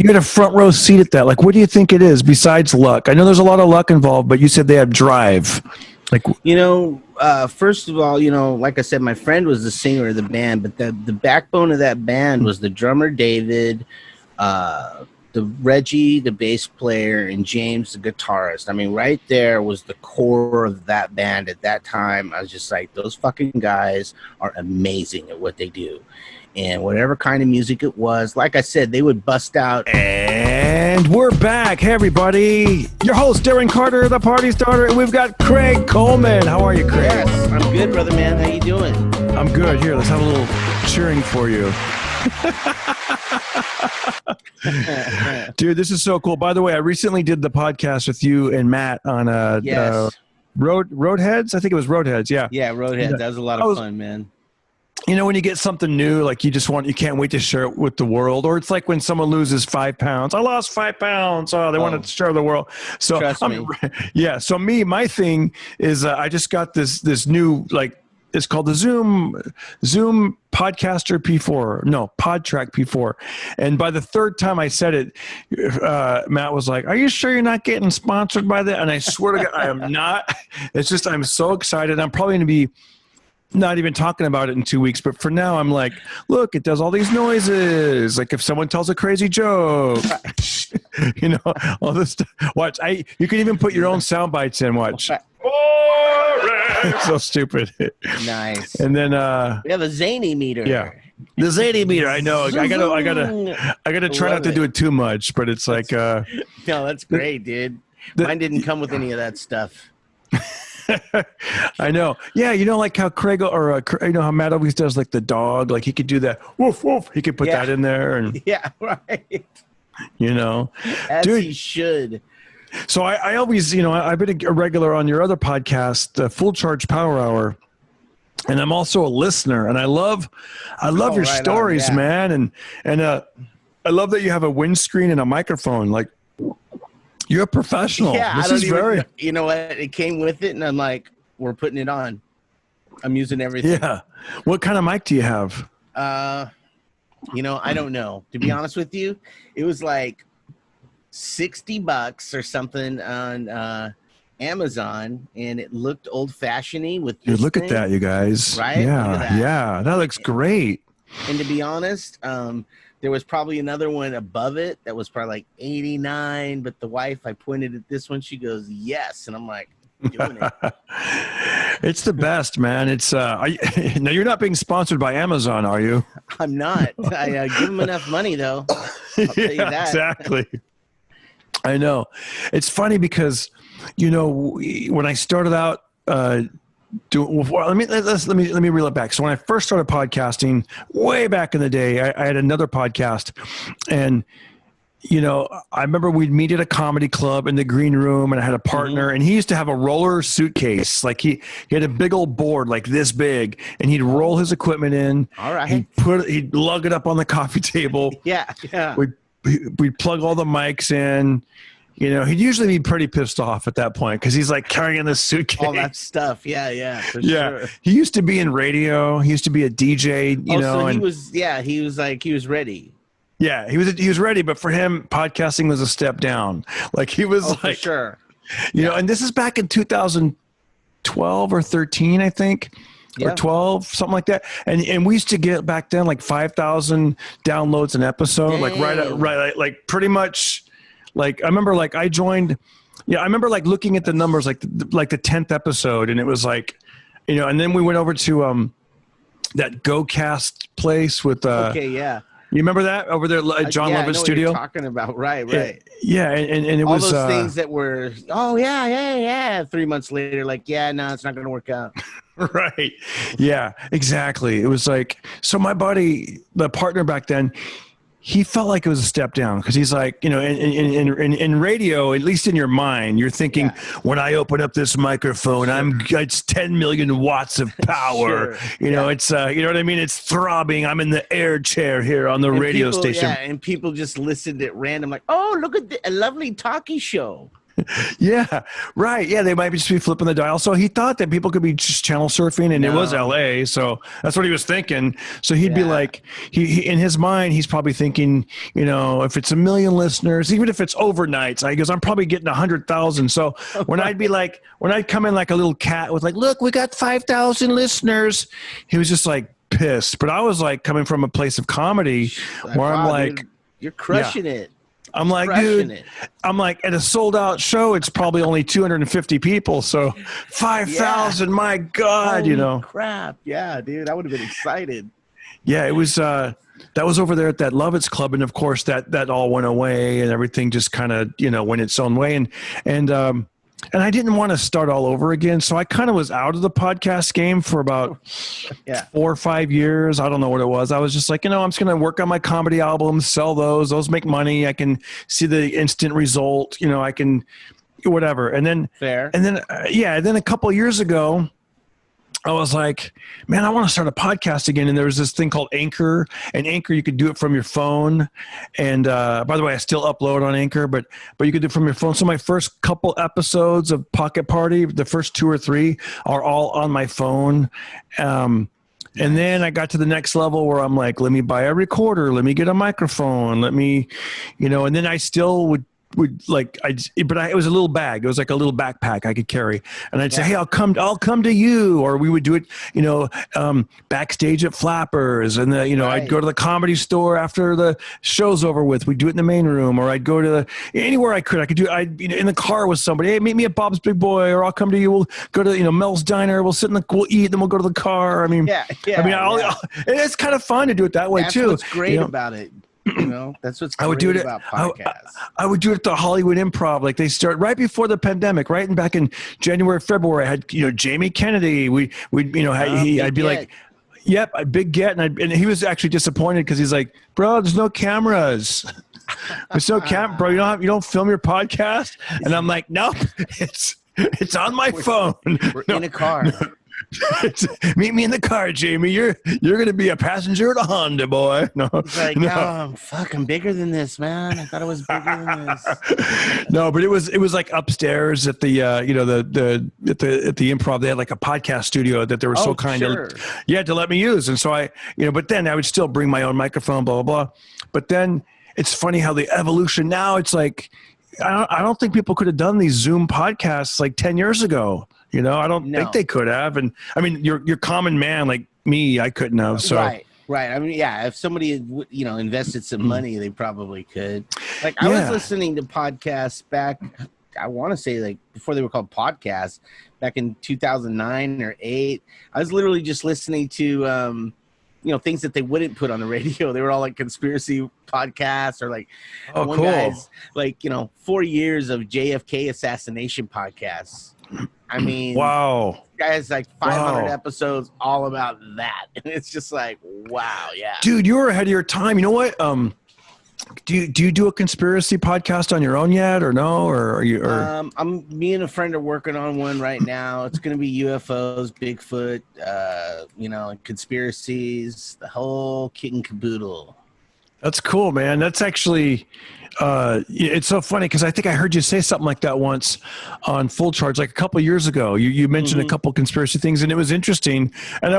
You had a front row seat at that. Like, what do you think it is besides luck? I know there's a lot of luck involved, but you said they have drive. Like, first of all, like I said, my friend was the singer of the band, but the backbone of that band was the drummer David, the Reggie, the bass player, and James, the guitarist. I mean, right there was the core of that band at that time. I was just like, those fucking guys are amazing at what they do. And whatever kind of music it was, like I said, they would bust out. And we're back. Hey, everybody. Your host, Darren Carter, the party starter, and we've got Craig Coleman. How are you, Craig? Yes, I'm good, brother man. How you doing? I'm good. Here, let's have a little cheering for you. Dude, this is so cool. By the way, I recently did the podcast with you and Matt on Roadheads. I think it was Roadheads. Yeah. Yeah, Roadheads. That was a lot of fun, man. When you get something new, like you can't wait to share it with the world. Or it's like when someone loses 5 pounds. I lost 5 pounds. Oh, they want to share the world. So trust me. Yeah. So my thing is I just got this new, like, it's called the Zoom Podcaster P4. No, PodTrack P4. And by the third time I said it, Matt was like, "Are you sure you're not getting sponsored by that?" And I swear to God, I am not. It's just I'm so excited. I'm probably going to be not even talking about it in 2 weeks. But for now, I'm like, look, it does all these noises. Like if someone tells a crazy joke, all this stuff. Watch. You can even put your own sound bites in. Watch. So stupid. Nice. And then we have a zany meter. Yeah, the zany meter. I know. I gotta try not to do it too much, but it's like no, that's great, dude. Mine didn't come with any of that stuff. I know. Yeah, like how Craig or how Matt always does, like the dog. Like he could do that. Woof woof. He could put that in there, and yeah, right. As dude, he should. So I always, I've been a regular on your other podcast, the Full Charge Power Hour, and I'm also a listener. And I love your stories, man. And I love that you have a windscreen and a microphone. Like you're a professional. Yeah, you know what? It came with it, and I'm like, we're putting it on. I'm using everything. Yeah. What kind of mic do you have? I don't know. To be honest with you, it was like $60 or something on Amazon, and it looked old-fashioned-y with this look at that, you guys. Right? Yeah, that looks great. And to be honest, there was probably another one above it that was probably like 89, but the wife, I pointed at this one, she goes, yes, and I'm like, doing it. It's the best, man. It's now you're not being sponsored by Amazon, are you? I'm not. I give them enough money, though. I'll tell you that. Exactly. I know. It's funny because, when I started out let me reel it back. So when I first started podcasting way back in the day, I had another podcast, and I remember we'd meet at a comedy club in the green room, and I had a partner, and he used to have a roller suitcase. Like he had a big old board like this big, and he'd roll his equipment in. All right. He'd lug it up on the coffee table. Yeah. We'd plug all the mics in. He'd usually be pretty pissed off at that point because he's like carrying this suitcase. All that stuff. Yeah. For sure. He used to be in radio. He used to be a DJ, So he was ready. Yeah, he was ready, but for him, podcasting was a step down. Like he was for sure. And this is back in 2012 or 13, I think. Or 12, something like that. And we used to get back then like 5,000 downloads an episode. Dang. Like pretty much. Like I remember, like I joined. Yeah, I remember like looking at the numbers, like the 10th episode, and it was like, and then we went over to that GoCast place with. Okay, yeah. You remember that over there at John Lovett's studio? What you're talking about, right? Yeah, and it all was those things that were. Oh yeah. 3 months later, like no, it's not going to work out. Right. Yeah, exactly. It was like, so my buddy, the partner back then, he felt like it was a step down because he's like, in radio, at least in your mind, you're thinking, when I open up this microphone, it's 10 million watts of power. It's, you know what I mean? It's throbbing. I'm in the air chair here on the radio station. Yeah, and people just listened at random, like, oh, look at a lovely talkie show. Yeah, right. Yeah, they might just be flipping the dial. So he thought that people could be just channel surfing, and it was No. LA. So that's what he was thinking. So he'd be Yeah. like, he in his mind, he's probably thinking, if it's 1 million listeners, even if it's overnight, he goes, I'm probably getting 100,000. So when I'd come in like a little cat with like, look, we got 5,000 listeners, he was just like pissed. But I was like coming from a place of comedy where I'm wow, like, dude, you're crushing it. I'm like, Crushing dude, it. I'm like, at a sold out show, it's probably only 250 people. So 5,000, my God, Holy crap. Yeah, dude, I would have been excited. Yeah, it was, that was over there at that Lovitz Club. And of course that all went away and everything just kind of, went its own way. And I didn't want to start all over again. So I kind of was out of the podcast game for about 4 or 5 years. I don't know what it was. I was just like, I'm just going to work on my comedy albums, sell those. Those make money. I can see the instant result. I can whatever. And then, Fair. And then, then a couple of years ago, I was like, man, I want to start a podcast again. And there was this thing called Anchor. And Anchor, you could do it from your phone. And by the way, I still upload on Anchor, but you could do it from your phone. So my first couple episodes of Pocket Party, the first 2 or 3 are all on my phone. And then I got to the next level where I'm like, let me buy a recorder. Let me get a microphone. Let me, and then I still would like, it was a little bag. It was like a little backpack I could carry. And I'd say, hey, I'll come to you. Or we would do it, backstage at Flappers. And I'd go to the Comedy Store after the show's over with. We'd do it in the main room, or I'd go to anywhere I could. I could do, in the car with somebody. Hey, meet me at Bob's Big Boy, or I'll come to you. We'll go to, Mel's Diner. We'll sit we'll eat, then we'll go to the car. It's kind of fun to do it that way too. That's what's great about it. That's what's great about podcasts. I would do it at the Hollywood Improv. Like they start right before the pandemic, right? And back in January, February, I had, Jamie Kennedy. I'd be like, yep, a big get. And he was actually disappointed because he's like, bro, there's no cameras. There's no camera, bro. You don't film your podcast. And I'm like, nope, it's on my phone. We're in a car. Meet me in the car, Jamie. You're going to be a passenger at a Honda, boy. No, he's like, no, I'm bigger than this, man. I thought it was bigger than this. No, but it was like upstairs at the at the Improv. They had like a podcast studio that they were so kind to let me use. And so I, but then I would still bring my own microphone, blah blah blah. But then it's funny how the evolution now. It's like I don't think people could have done these Zoom podcasts like 10 years ago. I don't think they could have. And I mean, you're common man like me, I couldn't have. So right. I mean, yeah, if somebody invested some money, they probably could. Like I was listening to podcasts back, I want to say like before they were called podcasts, back in 2009 or 8. I was literally just listening to things that they wouldn't put on the radio. They were all like conspiracy podcasts, or like guy's like 4 years of JFK assassination podcasts. I mean, wow, guy has like 500 episodes all about that, and it's just like, wow, yeah, dude, you were ahead of your time. You know what? Do you do a conspiracy podcast on your own yet, or no? Or are you? Or... me and a friend are working on one right now. It's going to be UFOs, Bigfoot, conspiracies, the whole kit and caboodle. That's cool, man. That's actually. It's so funny because I think I heard you say something like that once on Full Charge, like a couple of years ago. You mentioned a couple conspiracy things, and it was interesting. And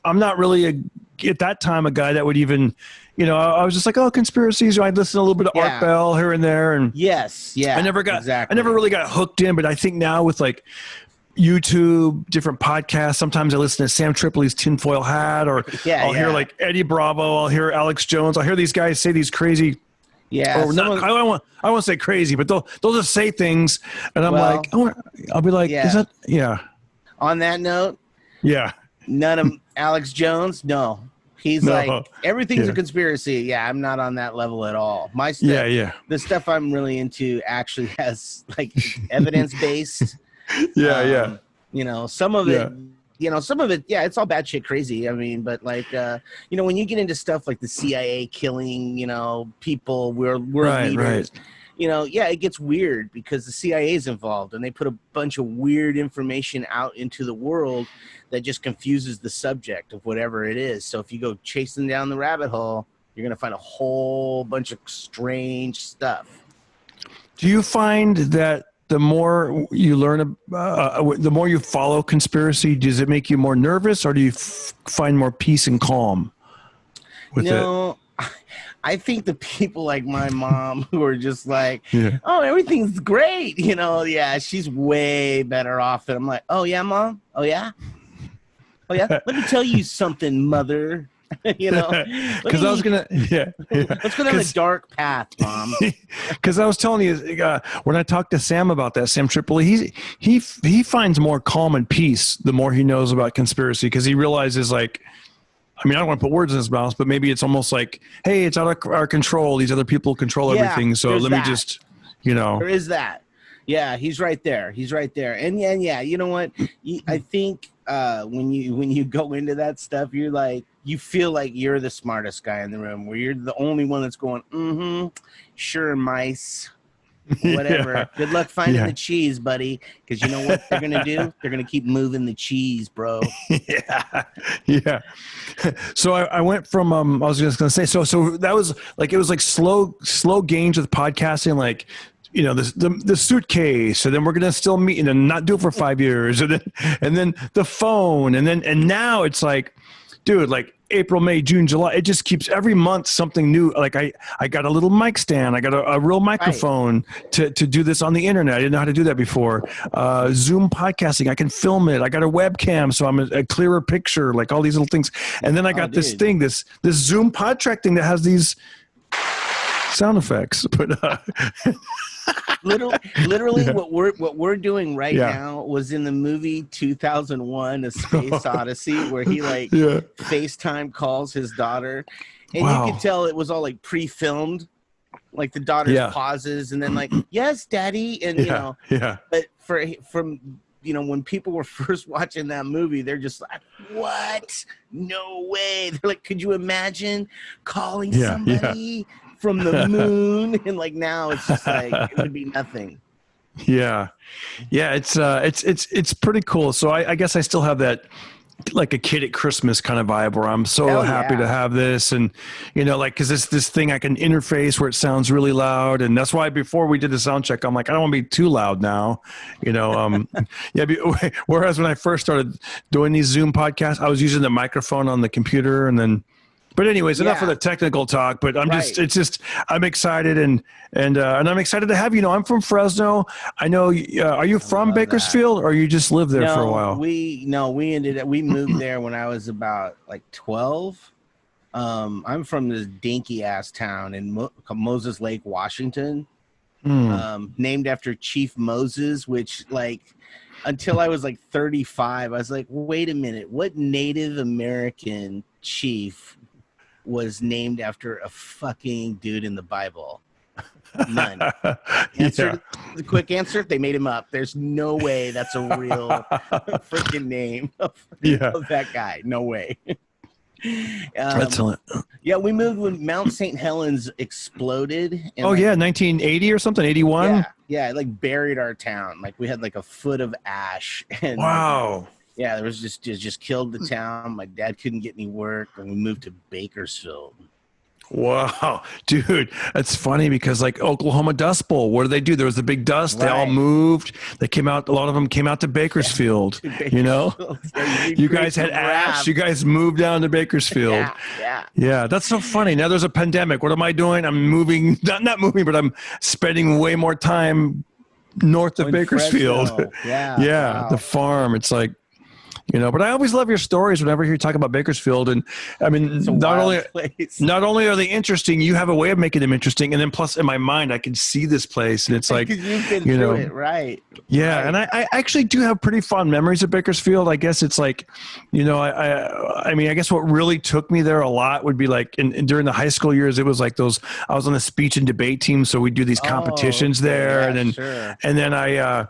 I'm not really at that time a guy that would even, I was just like, oh, conspiracies. I'd listen to a little bit of Art Bell here and there, and I never really got hooked in. But I think now with like YouTube, different podcasts, sometimes I listen to Sam Tripoli's Tinfoil Hat, or I'll hear like Eddie Bravo, I'll hear Alex Jones, I'll hear these guys say these crazy. Yeah, I won't say crazy, but they'll just say things, and I'm like, I'll be like, is that On that note, none of Alex Jones, no, he's like everything's a conspiracy. Yeah, I'm not on that level at all. My stuff, the stuff I'm really into actually has like evidence based. Some of it. Some of it, it's all bad shit crazy. I mean, but like, when you get into stuff like the CIA killing, people, world leaders, it gets weird because the CIA is involved and they put a bunch of weird information out into the world that just confuses the subject of whatever it is. So if you go chasing down the rabbit hole, you're going to find a whole bunch of strange stuff. Do you find that the more you learn, the more you follow conspiracy, does it make you more nervous, or do you find more peace and calm with it? I think the people like my mom who are just like, Yeah. oh, everything's great. Yeah, she's way better off. And I'm like, oh, yeah, mom? Oh, yeah? Oh, yeah? Let me tell you something, mother. Because I was gonna, let's go down the dark path, mom. Because I was telling you when I talked to Sam about that, Sam Tripoli, he finds more calm and peace the more he knows about conspiracy, because he realizes, like, I mean, I don't want to put words in his mouth, but maybe it's almost like, hey, it's out of our control. These other people control everything, so let me just, There is that. Yeah, he's right there. He's right there. And yeah, you know what? I think when you go into that stuff, you're like, you feel like you're the smartest guy in the room, where you're the only one that's going, sure, mice, whatever. Yeah. Good luck finding the cheese, buddy, because you know what they're going to do? They're going to keep moving the cheese, bro. Yeah. So I went from, I was just going to say, so that was like, it was like slow gains with podcasting, like, the suitcase, and then we're going to still meet and then not do it for 5 years. And then the phone. And now it's like, dude, like April, May, June, July, it just keeps every month something new. Like I got a little mic stand. I got a real microphone to do this on the internet. I didn't know how to do that before. Zoom podcasting, I can film it. I got a webcam, so I'm a clearer picture, like all these little things. And then I got this thing, this Zoom PodTrack thing that has these sound effects. But literally what we're doing right now was in the movie 2001 A Space Odyssey, where he FaceTime calls his daughter, and you could tell it was all like pre-filmed, like the daughter's pauses and then like, yes, daddy, and but from when people were first watching that movie, they're just like, what? No way. They're like, could you imagine calling somebody from the moon? And like, now it's just like, it would be nothing. Yeah. It's pretty cool. So I guess I still have that, like a kid at Christmas kind of vibe, where I'm so happy to have this, and like, because it's this thing I can interface where it sounds really loud, and that's why before we did the sound check, I'm like, I don't want to be too loud now, whereas when I first started doing these Zoom podcasts, I was using the microphone on the computer, and then. But anyways, enough of the technical talk. But I'm I'm excited, and I'm excited to have you. I'm from Fresno. I know. Are you from Bakersfield, or you just lived there for a while? We moved there when I was about like 12. I'm from this dinky ass town in Moses Lake, Washington, named after Chief Moses. Which, like, until I was like 35, I was like, wait a minute, what Native American chief was named after a fucking dude in the Bible? None. The quick answer, they made him up. There's no way that's a real freaking name of that guy. No way. Excellent. Yeah, we moved when Mount St. Helens exploded. And 1980 or something, 81? Yeah, it like buried our town. Like, we had like a foot of ash. And wow. Yeah, there was just killed the town. My dad couldn't get any work, and we moved to Bakersfield. Wow, dude, that's funny, because like Oklahoma Dust Bowl, what did they do? There was the big dust. Right. They all moved. They came out. A lot of them came out to Bakersfield. You guys had ash. You guys moved down to Bakersfield. Yeah. That's so funny. Now there's a pandemic. What am I doing? I'm moving. Not moving, but I'm spending way more time north of Bakersfield. Wow. The farm. It's like. But I always love your stories whenever you talk about Bakersfield. And I mean, not only are they interesting, you have a way of making them interesting. And then plus in my mind, I can see this place, and it's like, you've been through it, right? Yeah. Right. And I actually do have pretty fond memories of Bakersfield. I guess it's like, I mean, I guess what really took me there a lot would be like, during the high school years, it was like I was on the speech and debate team. So we do these competitions there. And then,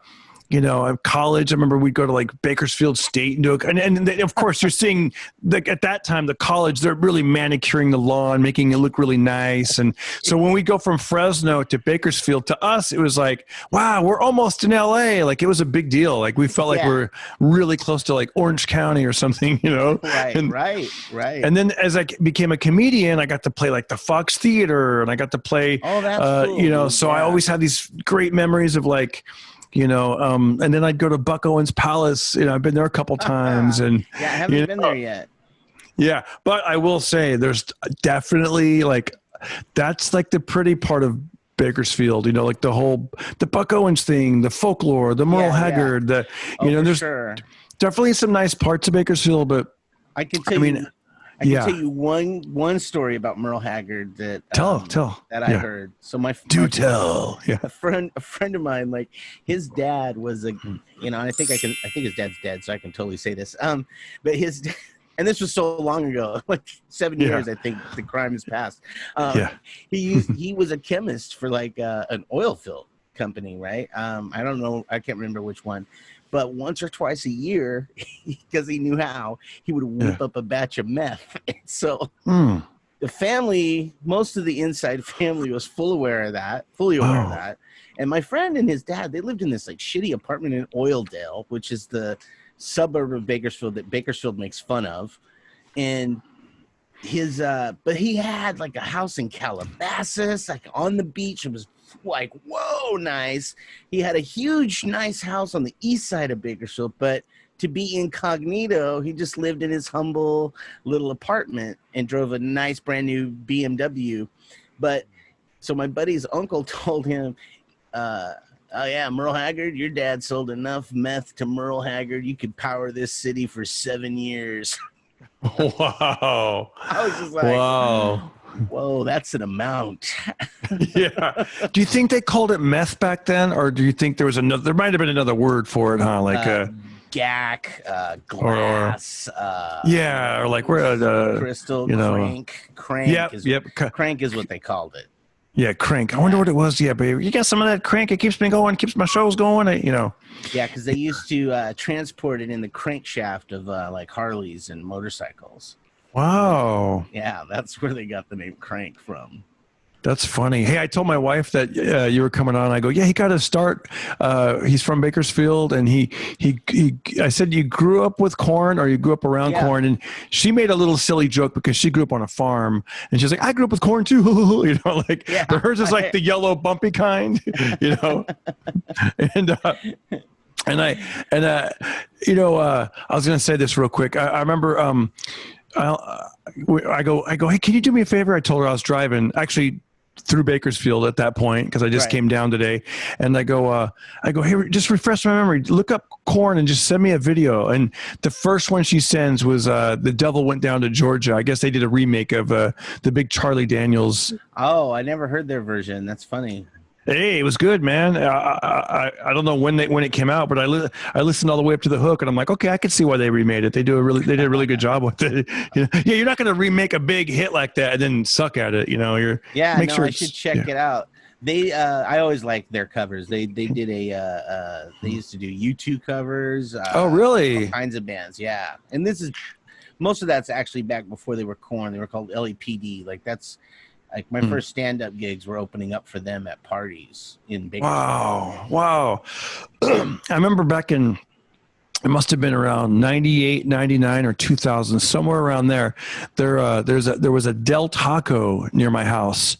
college. I remember we'd go to like Bakersfield State and do it. And of course you're seeing like at that time, the college, they're really manicuring the lawn, making it look really nice. And so when we go from Fresno to Bakersfield, to us, it was like, wow, we're almost in LA. Like it was a big deal. Like we felt like we're really close to like Orange County or something, Right. And then as I became a comedian, I got to play like the Fox Theater, and I got to play, that's cool, so I always had these great memories of like, and then I'd go to Buck Owens Palace. I've been there a couple times, and I haven't been there yet. Yeah, but I will say there's definitely like that's like the pretty part of Bakersfield. Like the Buck Owens thing, the folklore, the Merle Haggard. There's definitely some nice parts of Bakersfield, but I can tell you. I can tell you one story about Merle Haggard that I heard. So a friend of mine, like his dad was and I think his dad's dead, so I can totally say this. But and this was so long ago, like 7 years, I think the crime has passed. He was a chemist for like an oil field company, right? I don't know, I can't remember which one. But once or twice a year, because he knew how, he would whip up a batch of meth. So the family, most of the inside family was fully aware of that. And my friend and his dad, they lived in this like shitty apartment in Oildale, which is the suburb of Bakersfield that Bakersfield makes fun of. And but he had like a house in Calabasas, like on the beach. It was like, whoa, nice. He had a huge, nice house on the east side of Bakersfield, but to be incognito, he just lived in his humble little apartment and drove a nice brand new BMW. But so my buddy's uncle told him, oh yeah, Merle Haggard, your dad sold enough meth to Merle Haggard, you could power this city for 7 years. Wow. I was just like, wow. Whoa, that's an amount. Yeah. Do you think they called it meth back then, or do you think there might have been another word for it, huh? Like gack, glass. Or like we're crystal, crank. Crank is what they called it. Yeah, crank. I wonder what it was. Yeah, baby. You got some of that crank? It keeps me going, keeps my shows going. Yeah, because they used to transport it in the crankshaft of like Harleys and motorcycles. Wow. Yeah, that's where they got the name Crank from. That's funny. Hey, I told my wife that you were coming on. I go, yeah, he got to start. He's from Bakersfield, and I said, you grew up with Korn, or you grew up around Korn, and she made a little silly joke because she grew up on a farm, and she's like, I grew up with Korn too, but hers is like the yellow bumpy kind, and. I was going to say this real quick. I remember. I go, hey, can you do me a favor? I told her I was driving actually through Bakersfield at that point, because I just came down today, and I go, hey, just refresh my memory. Look up Korn and just send me a video. And the first one she sends was The Devil Went Down to Georgia. I guess they did a remake of the big Charlie Daniels. Oh, I never heard their version. That's funny. Hey, it was good, man. I don't know when it came out, but I listened all the way up to the hook, and I'm like, okay, I can see why they remade it. They did a really good job with it. You're not going to remake a big hit like that and then suck at it. I should check it out. They I always liked their covers. They did they used to do U2 covers. Oh, really? All kinds of bands, yeah. And most of that's actually back before they were Korn. They were called LAPD. Like that's. Like my first stand-up gigs were opening up for them at parties in Bakersfield. Wow. I remember back in, it must have been around 98, 99, or 2000, somewhere around there. There was a Del Taco near my house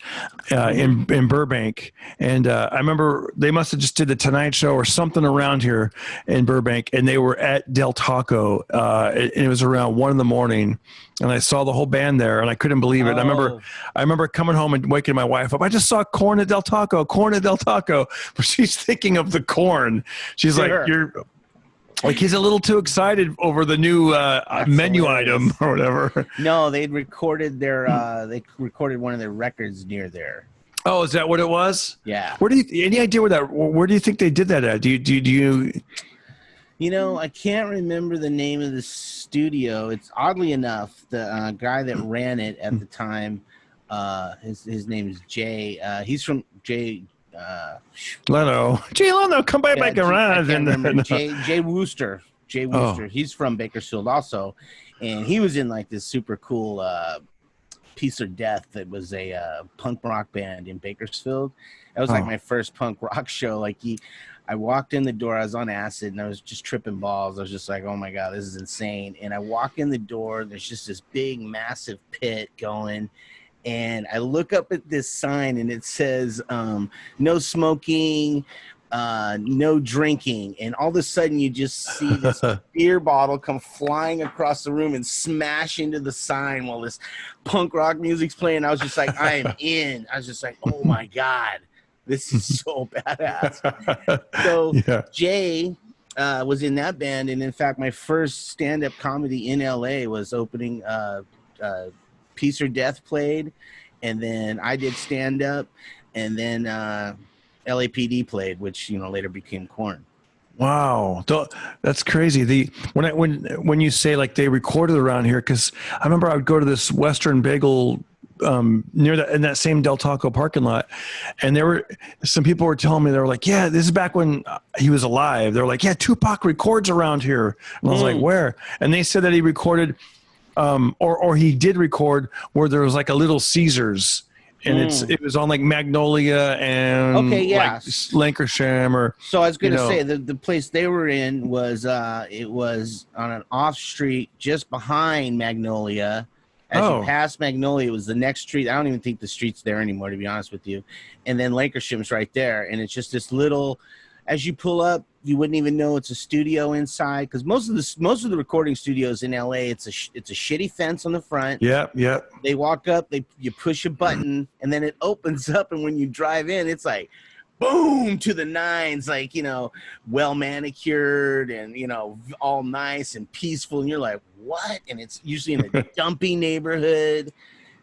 in Burbank. And I remember they must have just did the Tonight Show or something around here in Burbank, and they were at Del Taco. And it was around 1 a.m. And I saw the whole band there, and I couldn't believe it. I remember coming home and waking my wife up. I just saw Korn at Del Taco. But she's thinking of the Corn. She's like, you're like, he's a little too excited over the new menu item or whatever. No, they recorded one of their records near there. Oh, is that what it was? Yeah. Any idea where do you think they did that at? Do you? I can't remember the name of the studio. It's oddly enough, the guy that ran it at the time, his name is Jay. He's from Jay. Leno. Jay Leno, come by my garage. I can't remember. Jay Wooster. Jay Wooster. He's from Bakersfield also, and he was in like this super cool Peace or Death. That was a punk rock band in Bakersfield. That was like my first punk rock show. Like I walked in the door. I was on acid and I was just tripping balls. I was just like, oh my God, this is insane. And I walk in the door. There's just this big, massive pit going. And I look up at this sign and it says, no smoking, no drinking. And all of a sudden you just see this beer bottle come flying across the room and smash into the sign while this punk rock music's playing. I was just like, I am in. I was just like, oh my God, this is so badass. So Jay was in that band. And in fact, my first stand-up comedy in LA was opening Peace or Death played, and then I did stand up, and then LAPD played, which later became Korn. Wow, that's crazy. When you say like they recorded around here, because I remember I would go to this Western Bagel near in that same Del Taco parking lot, and there were some people were telling me, they were like, yeah, this is back when he was alive. They were like, yeah, Tupac records around here, and I was like, where? And they said that he recorded. Or he did record where there was like a Little Caesars, and it was on like Magnolia and like Lancashire. Or so I was going to say the place they were in was it was on an off street just behind Magnolia. As you pass Magnolia, it was the next street. I don't even think the street's there anymore, to be honest with you. And then Lancashire's right there, and it's just this little. As you pull up, you wouldn't even know it's a studio inside, because most of the recording studios in LA, it's a shitty fence on the front. Yeah. They walk up, you push a button, and then it opens up, and when you drive in, it's like boom to the nines, like well manicured and all nice and peaceful, and you're like, what? And it's usually in a dumpy neighborhood,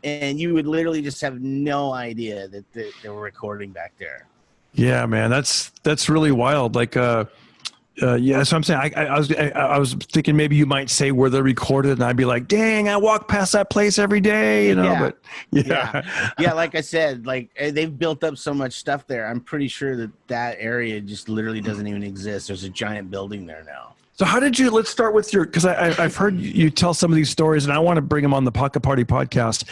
and you would literally just have no idea that they were recording back there. Yeah, man, that's really wild. Like, so I'm saying I was thinking maybe you might say where they're recorded, and I'd be like, dang, I walk past that place every day, But yeah, like I said, like they've built up so much stuff there. I'm pretty sure that area just literally doesn't even exist. There's a giant building there now. So how did you? Let's start with because I've heard you tell some of these stories, and I want to bring them on the Pocket Party podcast.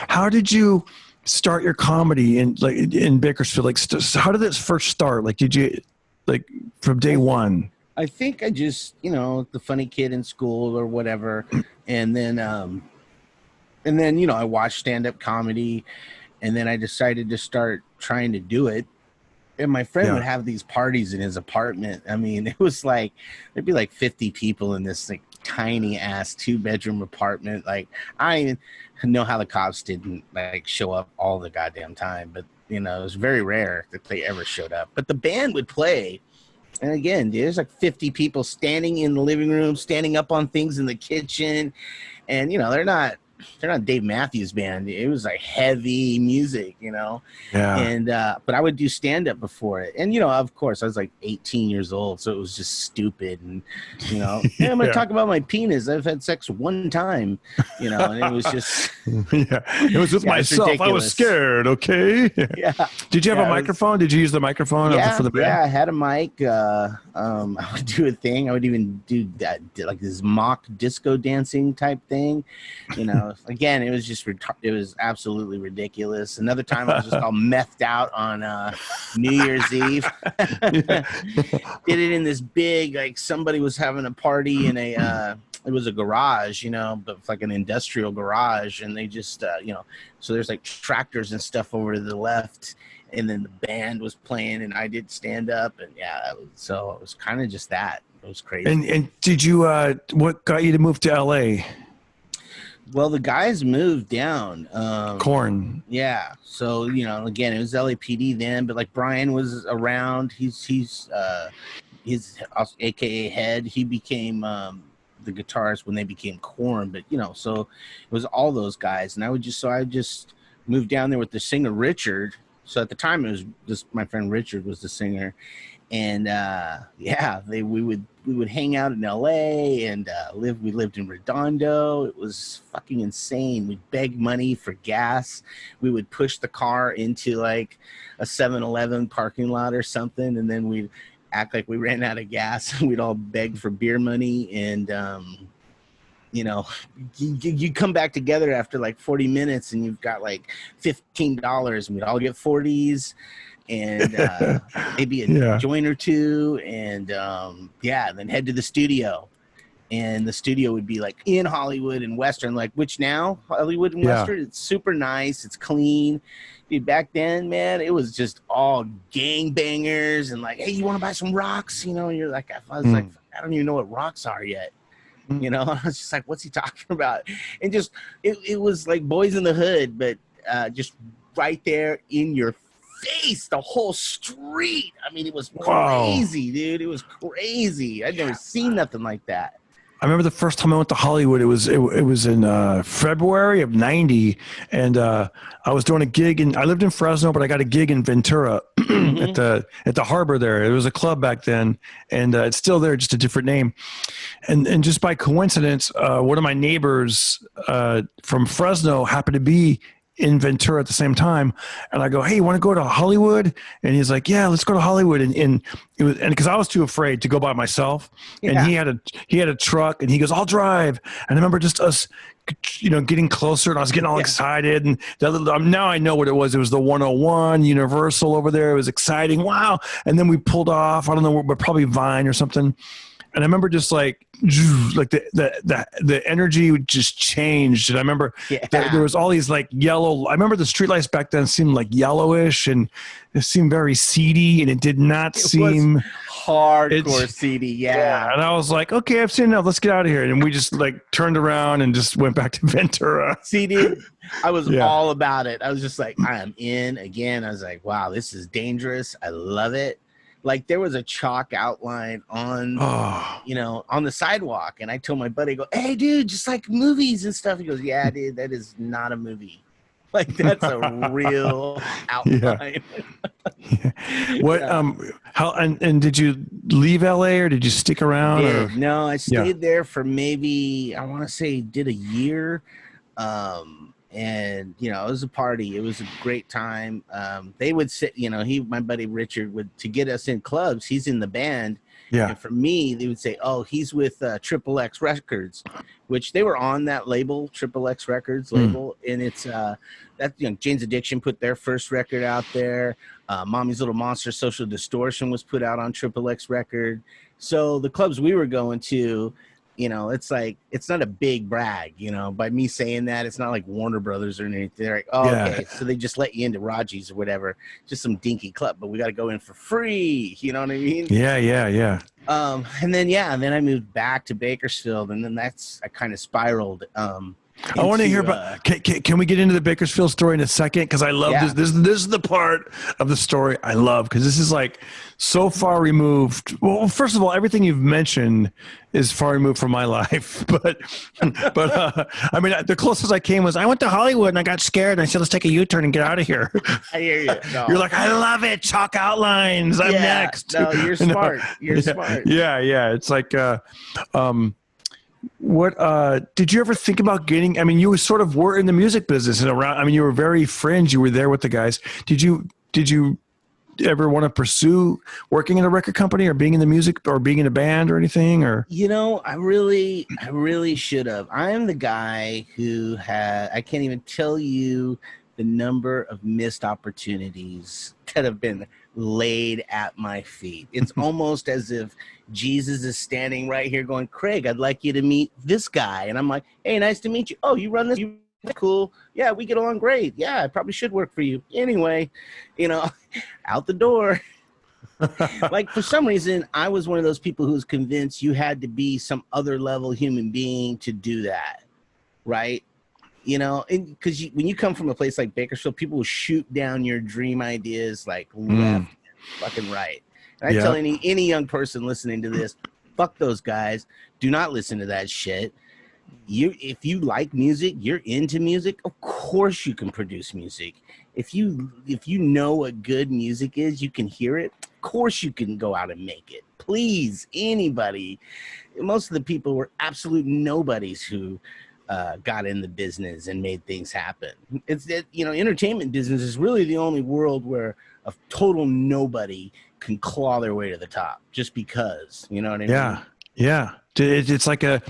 How did you start your comedy in Bakersfield? Like, how did this first start? Like, did you from day one? I think I just the funny kid in school or whatever, and then I watched stand-up comedy, and then I decided to start trying to do it. And my friend would have these parties in his apartment. I mean, it was like there'd be like 50 people in this like tiny ass 2-bedroom apartment. Like, I didn't know how the cops didn't like show up all the goddamn time, but it was very rare that they ever showed up. But the band would play, and again, there's like 50 people standing in the living room, standing up on things in the kitchen, and they're not Dave Matthews Band. It was like heavy music, And but I would do stand up before it, and of course I was like 18 years old, so it was just stupid. And hey, I'm gonna talk about my penis. I've had sex one time, and it was just it was with myself. I was scared. Okay. Yeah. Did you have a microphone? Did you use the microphone for the band? Yeah, I had a mic. I would do a thing. I would even do that, like this mock disco dancing type thing. Again, it was just it was absolutely ridiculous. Another time I was just all methed out on New Year's Eve. Did it in this big, like somebody was having a party in a it was a garage, but it's like an industrial garage, and they just so there's like tractors and stuff over to the left, and then the band was playing, and I did stand up, and so it was kind of just that. It was crazy. And did you what got you to move to LA? Well, the guys moved down. Korn. Yeah. So, again, it was LAPD then, but like Brian was around. He's AKA Head. He became the guitarist when they became Korn, but so it was all those guys. And I just moved down there with the singer Richard. So at the time it was just my friend Richard was the singer. And we would would hang out in LA and we lived in Redondo. It was fucking insane. We'd beg money for gas. We would push the car into like a 7-Eleven parking lot or something, and then we'd act like we ran out of gas, and we'd all beg for beer money. And you come back together after like 40 minutes and you've got like $15, and we'd all get 40s and maybe a joint or two, and then head to the studio. And the studio would be like in Hollywood and Western, like which now Hollywood and Western, it's super nice, it's clean. Dude, back then, man, it was just all gangbangers and like, hey, you want to buy some rocks? And you're like, I was like, I don't even know what rocks are yet. I was just like, what's he talking about? And just it was like Boys in the Hood, but just right there in your face, the whole street. I mean, it was crazy, dude. It was crazy. I'd never seen nothing like that. I remember the first time I went to Hollywood. It was in February of '90, and I was doing a gig, and I lived in Fresno, but I got a gig in Ventura at the harbor there. It was a club back then, and it's still there, just a different name. And just by coincidence, one of my neighbors from Fresno happened to be in Ventura at the same time, and I go, hey, you want to go to Hollywood? And he's like, yeah, let's go to Hollywood. And it was, and because I was too afraid to go by myself, and he had a truck, and he goes, I'll drive. And I remember just us, getting closer, and I was getting all excited. And now I know what it was. It was the 101 Universal over there. It was exciting. Wow. And then we pulled off. I don't know, but probably Vine or something. And I remember just like the energy just changed. And I remember there was all these like yellow. I remember the streetlights back then seemed like yellowish, and it seemed very seedy, and it did not seem hardcore seedy. Yeah. And I was like, okay, I've seen enough. Let's get out of here. And we just like turned around and just went back to Ventura. See, dude, I was all about it. I was just like, I am in again. I was like, wow, this is dangerous. I love it. Like there was a chalk outline on, on the sidewalk. And I told my buddy, I go, hey, dude, just like movies and stuff. He goes, yeah, dude, that is not a movie. Like that's a real outline. What, how, and did you leave LA or did you stick around? No, I stayed there for maybe, I want to say did a year. And it was a party. It was a great time. They would sit, my buddy Richard to get us in clubs. He's in the band. Yeah. And for me, they would say, oh, he's with Triple X Records, which they were on that label, Triple X Records label. And it's Jane's Addiction put their first record out there. Mommy's Little Monster, Social Distortion was put out on Triple X Record. So the clubs we were going to, it's like, it's not a big brag, by me saying that. It's not like Warner Brothers or anything. They're like, oh, okay. So they just let you into Raji's or whatever, just some dinky club, but we got to go in for free. You know what I mean? Yeah. And then I moved back to Bakersfield, and then I kind of spiraled. I want to hear about. Can we get into the Bakersfield story in a second? Because I love this. This is the part of the story I love, because this is like so far removed. Well, first of all, everything you've mentioned is far removed from my life. But I mean, the closest I came was I went to Hollywood and I got scared and I said, let's take a U-turn and get out of here. I hear you. No. You're like, I love it. Chalk outlines. I'm next. No, you're smart. You're smart. Yeah. It's like. What did you ever think about getting? I mean, you sort of were in the music business and around. I mean, you were very fringe. You were there with the guys. Did you ever want to pursue working in a record company or being in the music or being in a band or anything? Or I really should have. I am the guy who I can't even tell you the number of missed opportunities that have been laid at my feet. It's almost as if Jesus is standing right here going, Craig, I'd like you to meet this guy. And I'm like, hey, nice to meet you. Oh, you run this? Cool. Yeah, we get along great. Yeah, I probably should work for you. Anyway, out the door. Like for some reason, I was one of those people who was convinced you had to be some other level human being to do that. Right? And because when you come from a place like Bakersfield, people will shoot down your dream ideas like left, fucking right. And I tell any young person listening to this, fuck those guys. Do not listen to that shit. If you like music, you're into music, of course you can produce music. If you know what good music is, you can hear it, of course you can go out and make it. Please, anybody. Most of the people were absolute nobodies who got in the business and made things happen. It's that, entertainment business is really the only world where a total nobody can claw their way to the top just because, you know what I mean? Yeah. It's like you're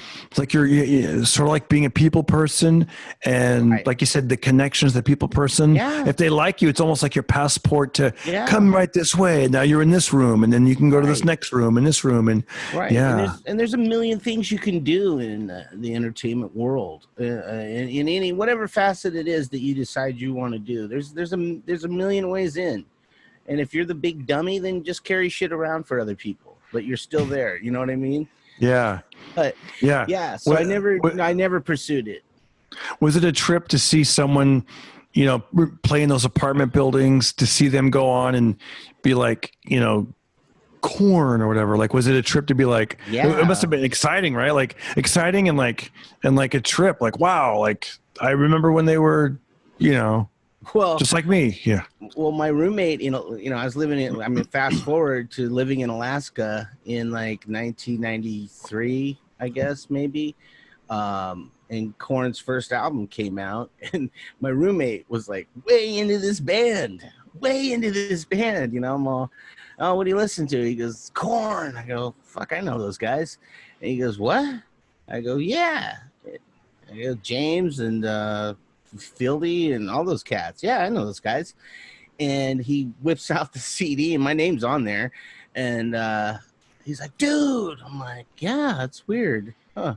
sort of like being a people person, and Right. like you said, the connections, the people person. Yeah. If they like you, it's almost like your passport to Yeah. come right this way. Now you're in this room, and then you can go to this next room and this room, and right. yeah. And there's a million things you can do in the entertainment world, in any whatever facet it is that you decide you want to do. There's a million ways in, and if you're the big dummy, then just carry shit around for other people, but you're still there. You know what I mean? Yeah. But Yeah. so I never pursued it. Was it a trip to see someone, play in those apartment buildings, to see them go on and be like, Korn or whatever? Like, was it a trip to be like, it must have been exciting, right? Like exciting and like a trip, like, wow. Like I remember when they were, well, just like me. Yeah. Well, my roommate, I was fast forward to living in Alaska in like 1993, I guess, maybe. And Korn's first album came out, and my roommate was like way into this band. I'm all, oh, what do you listen to? He goes, Korn. I go, fuck, I know those guys. And he goes, what? I go, yeah. I go, James and Fieldy and all those cats. Yeah, I know those guys. And he whips out the CD, and my name's on there. And he's like, dude. I'm like, yeah, that's weird. Huh.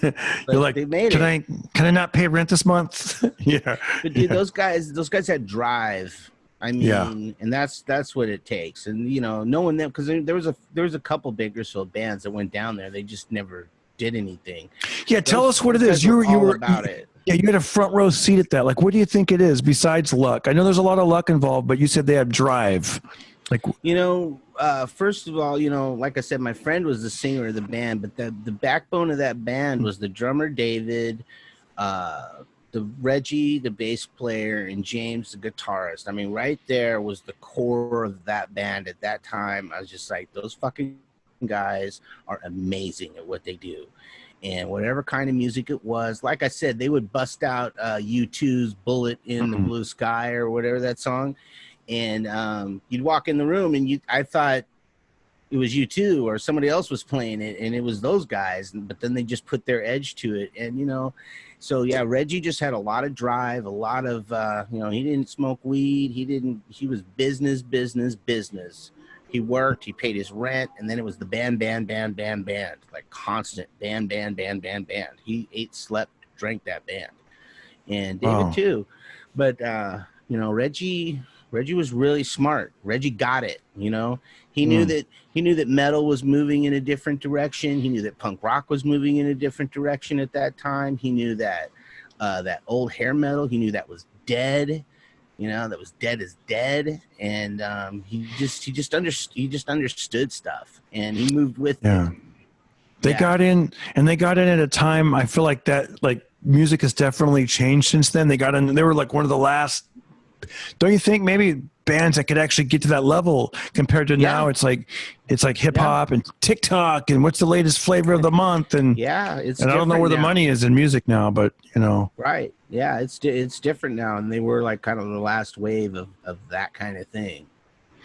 You're like, they made can I not pay rent this month? Yeah. But dude, those guys had drive. I mean, and that's what it takes. And knowing them, because there was a couple Bakersfield bands that went down there. They just never did anything. Yeah, tell us what it is. You were about it. Yeah, you had a front row seat at that. Like, what do you think it is besides luck? I know there's a lot of luck involved, but you said they have drive. Like, first of all, like I said, my friend was the singer of the band, but the backbone of that band was the drummer David, the Reggie, the bass player, and James, the guitarist. I mean, right there was the core of that band at that time. I was just like, those fucking guys are amazing at what they do. And whatever kind of music it was, like I said, they would bust out U2's Bullet in the Blue Sky or whatever that song. And you'd walk in the room and I thought it was U2 or somebody else was playing it, and it was those guys. But then they just put their edge to it. And, so yeah, Reggie just had a lot of drive, a lot of, he didn't smoke weed. He was business. He worked, he paid his rent, and then it was the band, like constant band. He ate, slept, drank that band. And David too. But, Reggie was really smart. Reggie got it, He knew that metal was moving in a different direction. He knew that punk rock was moving in a different direction at that time. He knew that that old hair metal, he knew that was dead. That was dead as dead, and he just understood stuff, and he moved with it. They got in at a time. I feel like that, like, music has definitely changed since then. They got in. They were like one of the last. Don't you think maybe bands that could actually get to that level compared to now? It's like hip hop and TikTok and what's the latest flavor of the month, and I don't know where the money is in music now, but right. Yeah, it's different now, and they were like kind of the last wave of that kind of thing,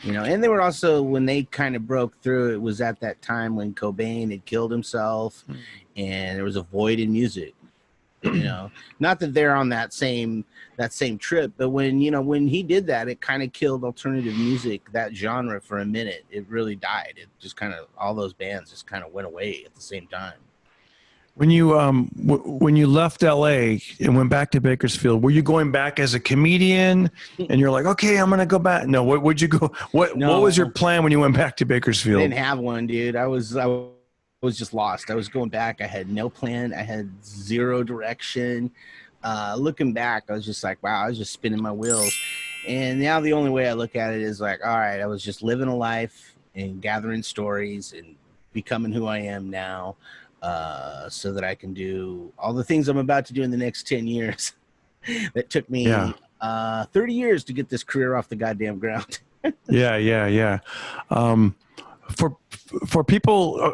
and they were also, when they kind of broke through, it was at that time when Cobain had killed himself, and there was a void in music. Not that they're on that same trip, but when he did that, it kind of killed alternative music, that genre, for a minute. It really died. It just kind of, all those bands just kind of went away at the same time. When you when you left LA and went back to Bakersfield, were you going back as a comedian and you're like, okay, I'm going to go back? No, would you go? What was your plan when you went back to Bakersfield? I didn't have one, dude. I was just lost. I was going back. I had no plan. I had zero direction. Looking back, I was just like, wow, I was just spinning my wheels. And now the only way I look at it is like, all right, I was just living a life and gathering stories and becoming who I am now, so that I can do all the things I'm about to do in the next 10 years. That took me 30 years to get this career off the goddamn ground. Yeah. Um, for for people,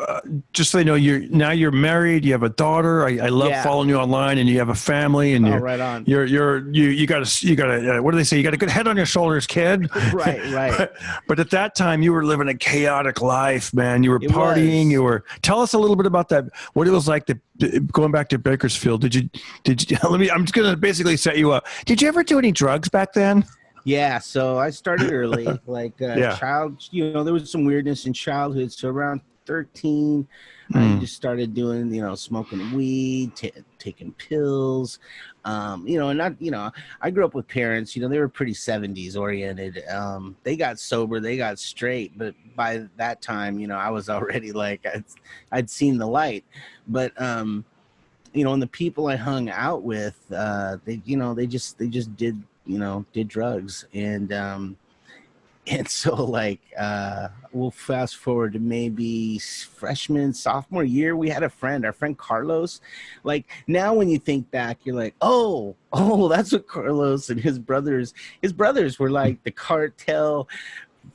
just so they know, you're married. You have a daughter. I love Yeah. following you online, and you have a family, and Oh, right on. you got a what do they say? You got a good head on your shoulders, kid. Right, right. But at that time, you were living a chaotic life, man. You were It partying. was. Tell us a little bit about that. What it was like going back to Bakersfield. Did you? I'm just gonna basically set you up. Did you ever do any drugs back then? Yeah, so I started early, like Yeah. child. There was some weirdness in childhood. So around 13, I Mm. just started doing, smoking weed, taking pills, and not, I grew up with parents. They were pretty 70s oriented. They got sober, they got straight, but by that time, I was already like I'd seen the light, but and the people I hung out with, they just did drugs, and so like we'll fast forward to maybe freshman, sophomore year. We had our friend Carlos. Like now, when you think back, you're like, oh, that's what Carlos and his brothers were like the cartel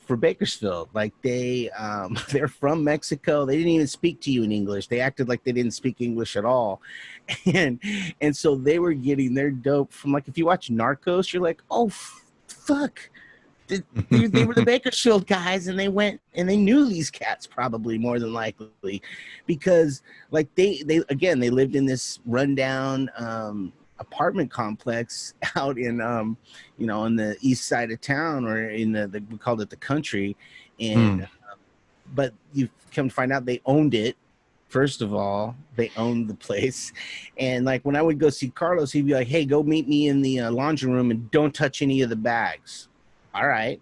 for Bakersfield. Like they're from Mexico. They didn't even speak to you in English. They acted like they didn't speak English at all. And and so they were getting their dope from, like, if you watch Narcos, you're like, oh fuck. They were the Bakersfield guys, and they went and they knew these cats probably more than likely, because like they lived in this rundown apartment complex out in in the east side of town, or in we called it the country, and Mm. but you come to find out they owned it. First of all, they owned the place, and like when I would go see Carlos, he'd be like, "Hey, go meet me in the laundry room and don't touch any of the bags." All right.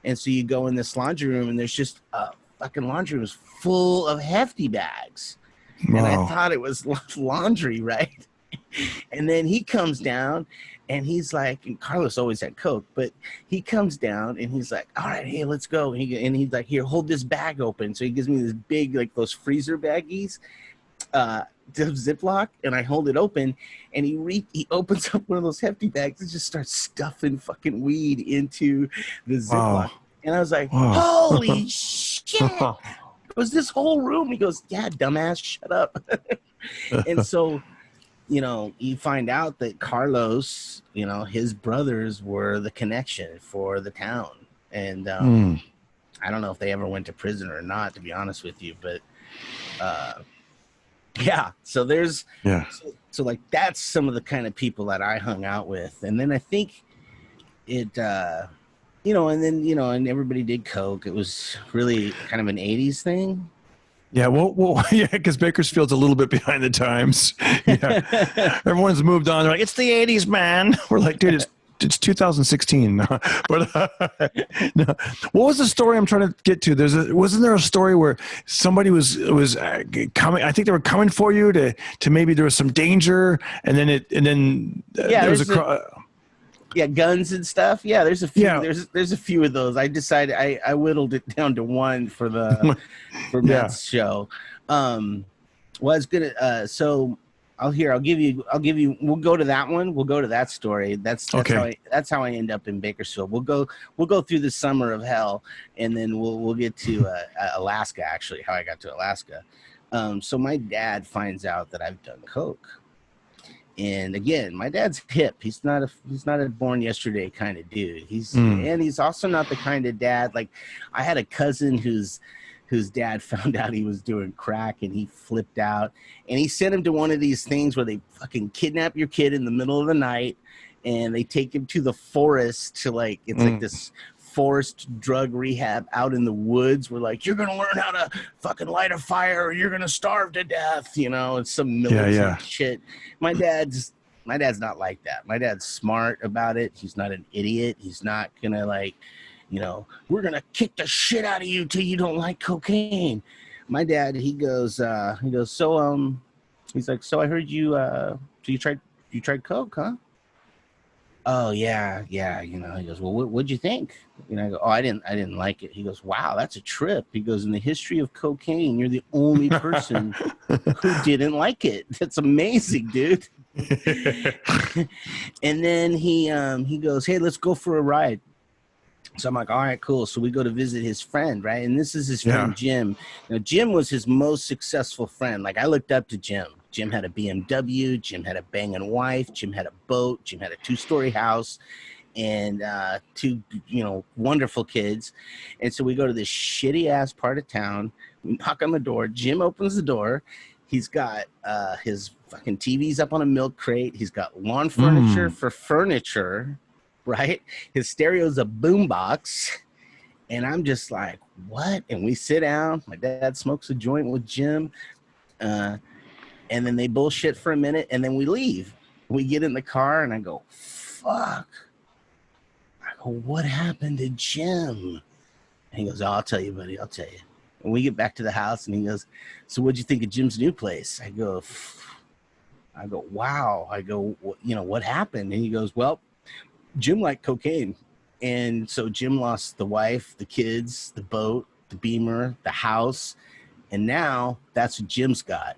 And so you go in this laundry room, and there's just a fucking laundry room full of hefty bags. And I Wow. thought it was laundry, right? And then he comes down, and he's like, and Carlos always had Coke, but he comes down and he's like, all right, hey, let's go. And he's like, here, hold this bag open. So he gives me this big, like those freezer baggies, Ziploc, and I hold it open, and he opens up one of those hefty bags and just starts stuffing fucking weed into the Ziploc. Wow. And I was like, Wow. holy shit, it was this whole room. He goes, yeah, dumbass, shut up. And so, you find out that Carlos, his brothers were the connection for the town. And Mm. I don't know if they ever went to prison or not, to be honest with you, but yeah, so there's Yeah. so like that's some of the kind of people that I hung out with. And then I think it and everybody did coke. It was really kind of an 80s thing. Yeah, well, yeah, because Bakersfield's a little bit behind the times. Yeah, everyone's moved on. They're like, it's the '80s, man. We're like, dude, it's 2016. But no. What was the story I'm trying to get to? Wasn't there a story where somebody was coming? I think they were coming for you to maybe there was some danger, and then Yeah, there was yeah, guns and stuff. Yeah, there's a few. yeah. There's a few of those. I decided I whittled it down to one for Yeah. Meth's show. Well, it's gonna. So I'll give you. We'll go to that one. We'll go to that story. That's Okay. how I end up in Bakersfield. We'll go through the summer of hell, and then we'll get to Alaska. Actually, how I got to Alaska. So my dad finds out that I've done coke. And again, my dad's hip. He's not a born yesterday kind of dude. And he's also not the kind of dad. Like, I had a cousin whose dad found out he was doing crack, and he flipped out, and he sent him to one of these things where they fucking kidnap your kid in the middle of the night, and they take him to the forest to, like, it's like this forced drug rehab out in the woods, where, like, you're gonna learn how to fucking light a fire or you're gonna starve to death, it's some militant shit. My dad's not like that. My dad's smart about it. He's not an idiot. He's not gonna, like, we're gonna kick the shit out of you till you don't like cocaine. My dad, he goes, so he's like, so I heard you so you tried coke, huh? Oh yeah. He goes, well, what'd you think? I go, oh, I didn't like it. He goes, wow, that's a trip. He goes, in the history of cocaine, you're the only person who didn't like it. That's amazing, dude. And then he goes, hey, let's go for a ride. So I'm like, all right, cool. So we go to visit his friend, right? And this is his friend Jim. Now, Jim was his most successful friend. Like, I looked up to Jim. Jim had a BMW. Jim had a banging wife. Jim had a boat. Jim had a 2-story house and 2, wonderful kids. And so we go to this shitty ass part of town. We knock on the door. Jim opens the door. He's got his fucking TVs up on a milk crate. He's got lawn furniture for furniture. Right, his stereo's a boombox, and I'm just like, what? And we sit down. My dad smokes a joint with Jim, and then they bullshit for a minute, and then we leave. We get in the car, and I go, fuck. I go, what happened to Jim? And he goes, oh, I'll tell you, buddy. I'll tell you. And we get back to the house, and he goes, so what'd you think of Jim's new place? I go, wow. I go, what happened? And he goes, well, Jim liked cocaine. And so Jim lost the wife, the kids, the boat, the Beamer, the house. And now that's what Jim's got.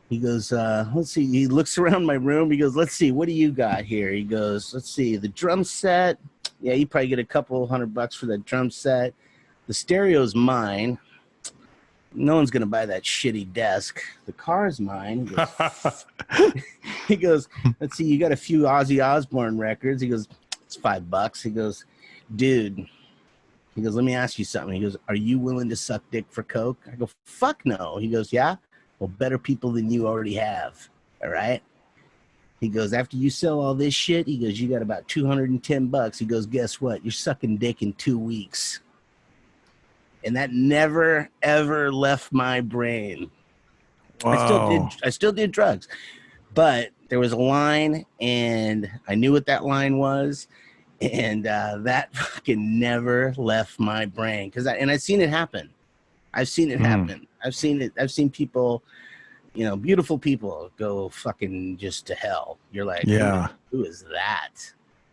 He goes, let's see. He looks around my room. He goes, let's see. What do you got here? He goes, let's see. The drum set. Yeah, you probably get a couple $100 for that drum set. The stereo's mine. No one's going to buy that shitty desk. The car's mine. He goes, let's see, you got a few Ozzy Osbourne records. He goes, it's $5. He goes, dude. He goes, let me ask you something. He goes, are you willing to suck dick for coke? I go, fuck no. He goes, yeah? Well, better people than you already have. All right? He goes, after you sell all this shit, he goes, you got about $210. He goes, guess what? You're sucking dick in 2 weeks. And that never, ever left my brain. Wow. I still did drugs. But there was a line, and I knew what that line was. And that fucking never left my brain. I've seen it happen. I've seen it happen. I've seen people, beautiful people go fucking just to hell. You're like, who is that?